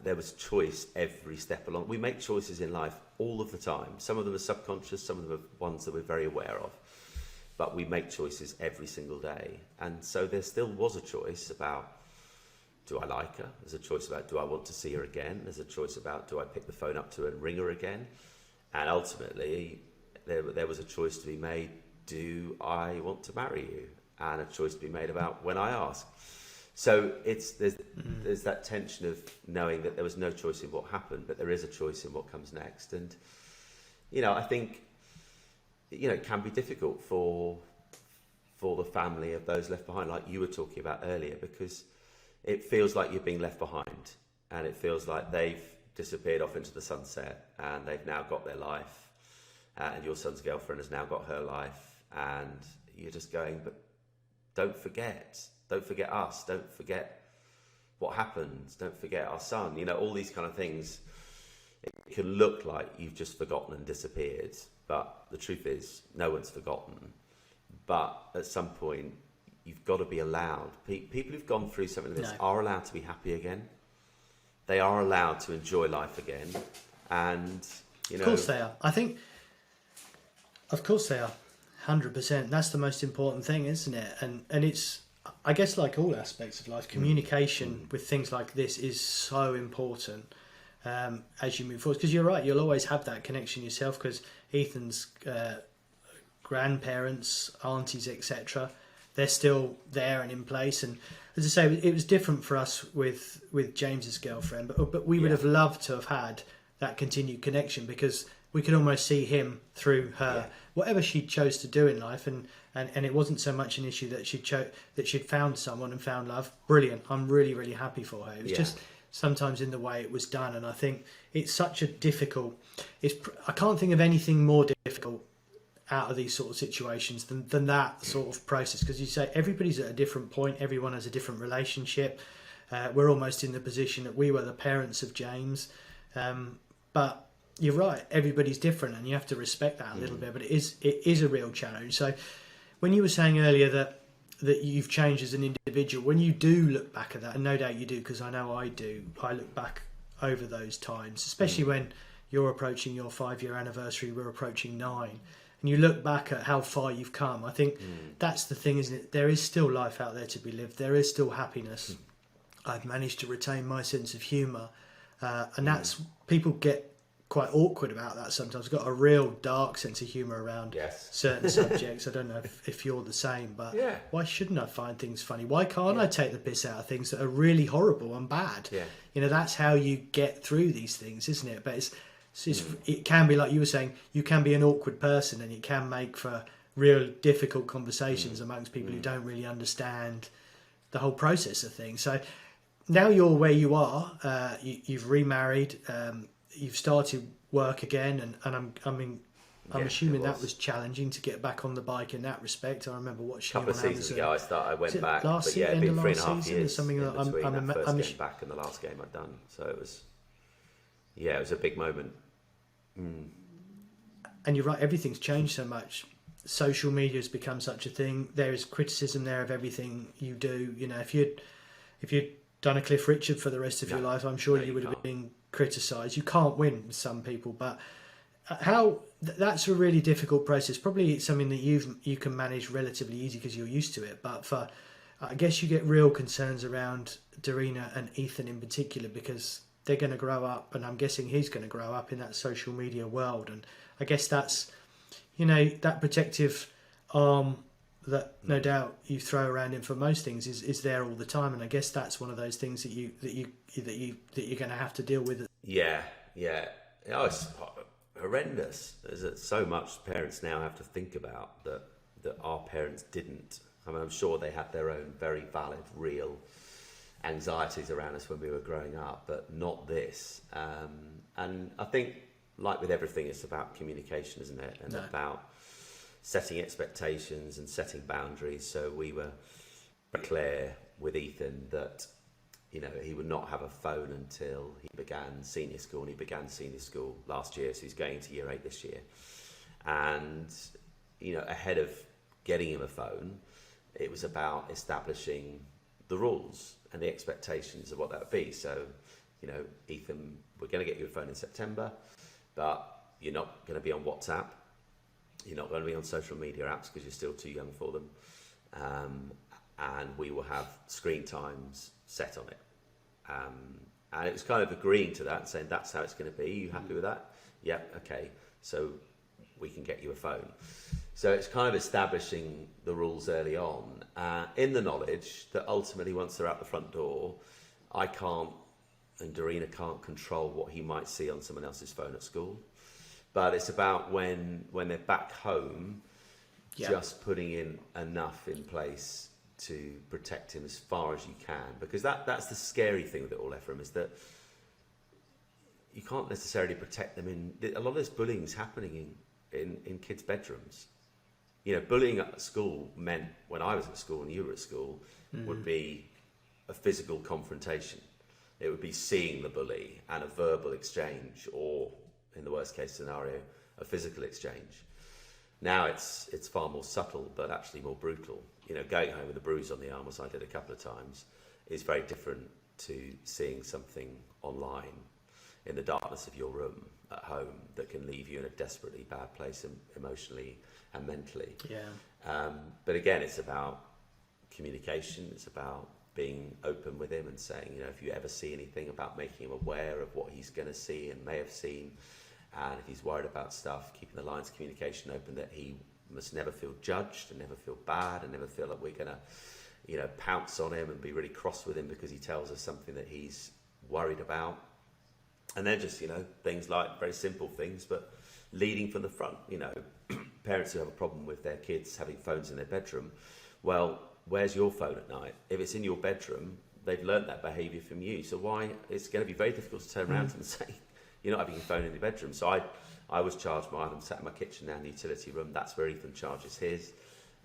S2: there was choice every step along. We make choices in life all of the time. Some of them are subconscious, some of them are ones that we're very aware of. But we make choices every single day. And so there still was a choice about, do I like her? There's a choice about, do I want to see her again? There's a choice about, do I pick the phone up to her and ring her again? And ultimately, there was a choice to be made, do I want to marry you? And a choice to be made about when I ask. So there's that tension of knowing that there was no choice in what happened, but there is a choice in what comes next. And, I think, it can be difficult for the family of those left behind, like you were talking about earlier, because it feels like you're being left behind, and it feels like they've disappeared off into the sunset, and they've now got their life, and your son's girlfriend has now got her life, and you're just going, but don't forget us, don't forget what happened, don't forget our son, all these kind of things. It can look like you've just forgotten and disappeared, but the truth is no one's forgotten. But at some point, you've got to be allowed. People who've gone through something like this are allowed to be happy again. They are allowed to enjoy life again. And,
S1: Of course they are. I think, of course they are. 100%. That's the most important thing, isn't it? And it's, I guess, like all aspects of life, communication with things like this is so important as you move forward. Because you're right, you'll always have that connection yourself, because Ethan's grandparents, aunties, etc., they're still there and in place. And as I say, it was different for us with James's girlfriend, but we would have loved to have had that continued connection, because we could almost see him through her, whatever she chose to do in life, and it wasn't so much an issue that she'd found someone and found love. Brilliant. I'm really, really happy for her. It was just sometimes in the way it was done, and I think it's such a difficult. I can't think of anything more difficult out of these sort of situations than that sort of process, because you say everybody's at a different point, everyone has a different relationship. We're almost in the position that we were the parents of James, but you're right, everybody's different, and you have to respect that a little bit. But it is a real challenge. So when you were saying earlier that you've changed as an individual, when you do look back at that, and no doubt you do, because I know I do, I look back over those times, especially when you're approaching your 5-year anniversary, we're approaching 9, and you look back at how far you've come. I think that's the thing, isn't it? There is still life out there to be lived. There is still happiness. I've managed to retain my sense of humour, and that's, people get quite awkward about that sometimes. I've got a real dark sense of humour around
S2: Yes.
S1: certain subjects. I don't know if you're the same, but
S2: Yeah.
S1: why shouldn't I find things funny? Why can't I take the piss out of things that are really horrible and bad?
S2: Yeah.
S1: You know, that's how you get through these things, isn't it? But it can be, like you were saying, you can be an awkward person, and it can make for real difficult conversations amongst people who don't really understand the whole process of things. So now you're where you are, you've remarried, you've started work again, and I'm assuming that was challenging to get back on the bike in that respect. I remember watching
S2: A couple of seasons ago, I went back, but yeah, it'd been 3.5 years
S1: something
S2: in
S1: like
S2: between that first game back and the last game I'd done. So it was a big moment.
S1: And you're right, everything's changed so much. Social media has become such a thing. There is criticism there of everything you do. You know, if you'd done a Cliff Richard for the rest of your life, I'm sure you would have been criticised. You can't win with some people, but that's a really difficult process. Probably it's something that you can manage relatively easy because you're used to it. But I guess you get real concerns around Derrina and Ethan in particular, because they're going to grow up, and I'm guessing he's going to grow up in that social media world. And I guess that's, you know, that protective arm that no doubt you throw around him for most things is there all the time. And I guess that's one of those things that you're going to have to deal with.
S2: Yeah. Oh, it's horrendous. There's so much parents now have to think about that our parents didn't. I mean, I'm sure they had their own very valid, real anxieties around us when we were growing up, but not this. And I think, like with everything, it's about communication, isn't it? And about setting expectations and setting boundaries. So we were clear with Ethan that, you know, he would not have a phone until he began senior school, and he began senior school last year, so he's going to year 8 this year. And, you know, ahead of getting him a phone, it was about establishing the rules and the expectations of what that would be. So, you know, Ethan, we're going to get you a phone in September, but you're not going to be on WhatsApp. You're not going to be on social media apps because you're still too young for them. And we will have screen times set on it. And it was kind of agreeing to that and saying, that's how it's going to be. Are you happy with that? Yep, okay. So we can get you a phone. So it's kind of establishing the rules early on, in the knowledge that ultimately once they're out the front door, I can't, and Derrina can't control what he might see on someone else's phone at school. But it's about when they're back home, just putting in enough in place to protect him as far as you can. Because that's the scary thing with it all, Ephraim, is that you can't necessarily protect them a lot of this bullying is happening in kids' bedrooms. You know, bullying at school meant, when I was at school and you were at school, would be a physical confrontation. It would be seeing the bully and a verbal exchange, or in the worst case scenario, a physical exchange. Now it's far more subtle, but actually more brutal. You know, going home with a bruise on the arm, as I did a couple of times, is very different to seeing something online in the darkness of your room at home that can leave you in a desperately bad place emotionally and mentally. But again, it's about communication. It's about being open with him and saying, you know, if you ever see anything, about making him aware of what he's going to see and may have seen. And if he's worried about stuff, keeping the lines of communication open, that he must never feel judged and never feel bad and never feel that we're going to, you know, pounce on him and be really cross with him because he tells us something that he's worried about. And then just, you know, things like very simple things, but leading from the front. You know, parents who have a problem with their kids having phones in their bedroom, well, where's your phone at night? If it's in your bedroom, they've learnt that behaviour from you. So why? It's going to be very difficult to turn around to them and say, you're not having your phone in your bedroom. So I was charged by them, sat in my kitchen now in the utility room. That's where Ethan charges his,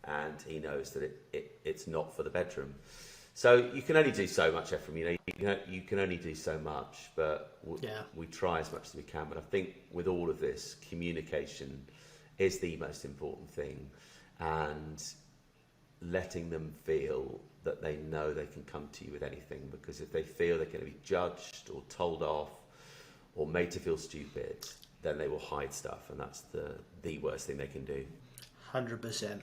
S2: and he knows that it's not for the bedroom. So you can only do so much, Ephraim. You know, you can only do so much, but we try as much as we can. But I think with all of this, communication is the most important thing, and letting them feel that they know they can come to you with anything. Because if they feel they're going to be judged or told off or made to feel stupid, then they will hide stuff, and that's the worst thing they can do.
S1: 100%.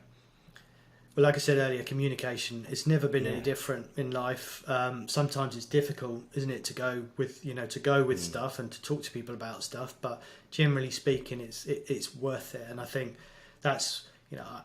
S1: Well, like I said earlier, communication, it's never been any
S2: Yeah.
S1: different in life. Sometimes it's difficult, isn't it, to go with, stuff and to talk to people about stuff. But generally speaking, it's worth it. And I think that's,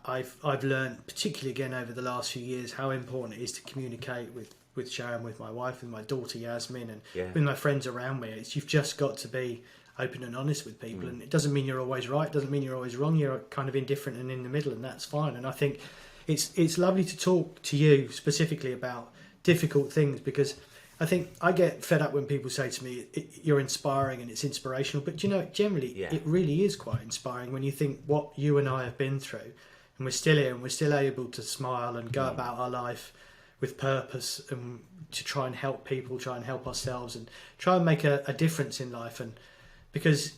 S1: I've learned, particularly again over the last few years, how important it is to communicate with Sharon, with my wife, with my daughter Yasmin, and
S2: Yeah.
S1: with my friends around me. You've just got to be open and honest with people, and it doesn't mean you're always right, doesn't mean you're always wrong. You're kind of indifferent and in the middle, and that's fine. And I think it's lovely to talk to you specifically about difficult things, because I think I get fed up when people say to me, you're inspiring and it's inspirational. But generally,
S2: Yeah.
S1: it really is quite inspiring when you think what you and I have been through, and we're still here and we're still able to smile and go about our life with purpose, and to try and help people, try and help ourselves, and try and make a difference in life. And because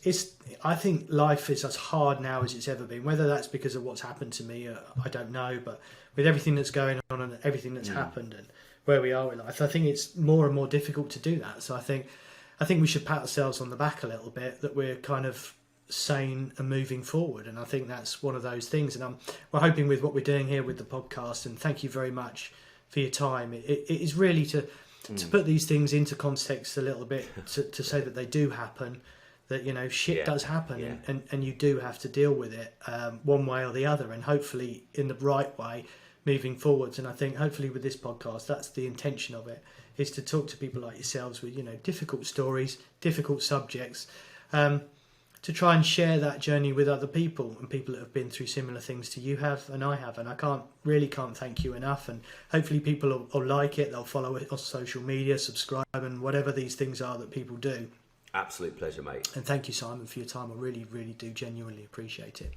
S1: I think life is as hard now as it's ever been. Whether that's because of what's happened to me, I don't know. But with everything that's going on and everything that's happened and where we are in life, I think it's more and more difficult to do that. So I think we should pat ourselves on the back a little bit that we're kind of sane and moving forward. And I think that's one of those things. And we're hoping with what we're doing here with the podcast, and thank you very much for your time. It is really to put these things into context a little bit, to say that they do happen. That shit does happen, and you do have to deal with it one way or the other, and hopefully in the right way moving forwards. And I think hopefully with this podcast, that's the intention of it, is to talk to people like yourselves with difficult stories, difficult subjects, to try and share that journey with other people, and people that have been through similar things to you have and I have. And I can't thank you enough. And hopefully people will like it, they'll follow it on social media, subscribe, and whatever these things are that people do.
S2: Absolute pleasure, mate.
S1: And thank you, Simon, for your time. I really, really do genuinely appreciate it.